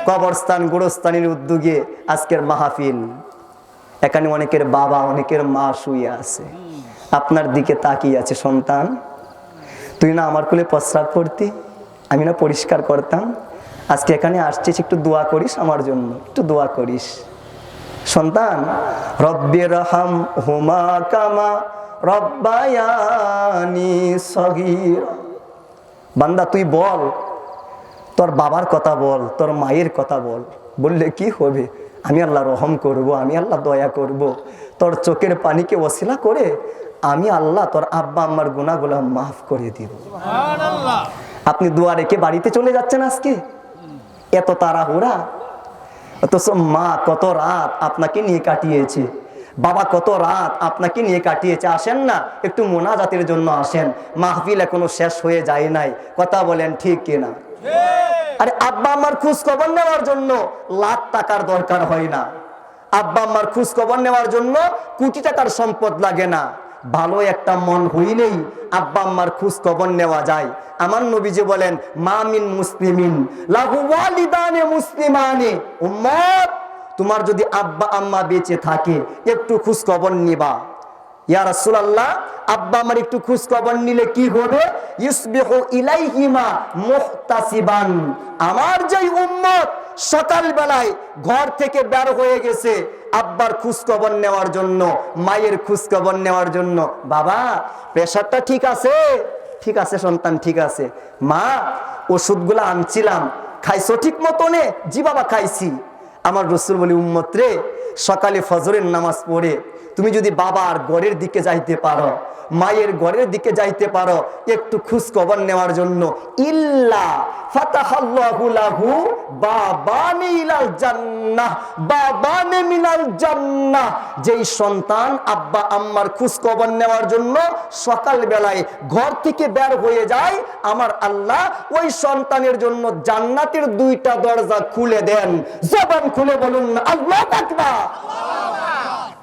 কবরস্থান গোরস্থানের উদ্যোগে আজকের মাহফিল। এখানে অনেকের বাবা অনেকের মা শুয়ে আছে, আপনার দিকে তাকিয়ে আছে। সন্তান, তুই না আমার কোলে প্রস্রাব করতি, আমি না পরিষ্কার করতাম, আজকে এখানে আসছিস, একটু দোয়া করিস আমার জন্য, একটু দোয়া করিস। সন্তান, রব্বির রহম হুমা কামা রব্বায়ানি সগীরা। বান্দা তুই বল, তোর বাবার কথা বল, তোর মায়ের কথা বল। বললে কি হবে? আমি আল্লাহ রহম করব, আমি আল্লাহ দয়া করব। তোর চোখের পানিকে ওসিলা করে আমি আল্লাহ তোর আব্বা আম্মার গুনাহগুলো মাফ করে দিব। আপনি দোয়া রেখে বাড়িতে চলে যাচ্ছেন আজকে, এত তাড়াহুড়া। অথচ মা কত রাত আপনাকে নিয়ে কাটিয়েছে, বাবা কত রাত আপনাকে নিয়ে কাটিয়েছে। আসেন না, একটু মোনাজাতের জন্য আসেন, মাহফিল এখনো শেষ হয়ে যায় নাই। কথা বলেন ঠিক কিনা? আরে আব্বা আম্মার খোঁজ খবর নেওয়ার জন্য লাখ টাকার দরকার হয় না, আব্বা আম্মার খোঁজ খবর নেওয়ার জন্য কোটি টাকার সম্পদ লাগে না। ভালো একটা মন হইলেই আব্বা আম্মার খোঁজ খবর নেওয়া যায়। আমার নবীজি বলেন, মা মিন মুসলিমিন লাহু ওয়ালিদানে মুসলিমানে। উম্মত, তোমার যদি আব্বা আম্মা বেঁচে থাকে একটু খোঁজ খবর নিবা। ইয়া রাসূলুল্লাহ, আব্বা আমার একটু খোঁজ খবর নিলে কি হবে? ইসবিহু ইলাইহিমা মুহতাসিবান। আমার যেই উম্মত সকাল বেলায় ঘর থেকে বের হয়ে গেছে আব্বার খোঁজ খবর নেওয়ার জন্য, মায়ের খোঁজ খবর নেওয়ার জন্য, বাবা প্রেশারটা ঠিক আছে? ঠিক আছে সন্তান, ঠিক আছে। মা ওষুধগুলো আনছিলাম, খাইছো ঠিক মতনে? জি বাবা খাইছি। আমার রাসূল বলি, উম্মত রে, সকালে ফজরের নামাজ পড়ে তুমি যদি বাবার ঘরের দিকে যাইতে পারো, মায়ের ঘরের দিকে যাইতে পারো একটু খোঁজ খবর নেওয়ার জন্য, ইল্লা ফাতাহাল্লাহু লাহু বাবানি ইলাল জান্নাহ, বাবানি মিনাল জান্নাহ। যেই সন্তান আব্বা আম্মার খোঁজ খবর নেওয়ার জন্য সকাল বেলায় ঘর থেকে বের হয়ে যায়, আমার আল্লাহ ওই সন্তানের জন্য জান্নাতের দুইটা দরজা খুলে দেন। জবান খুলে বলুন আল্লাহু আকবার।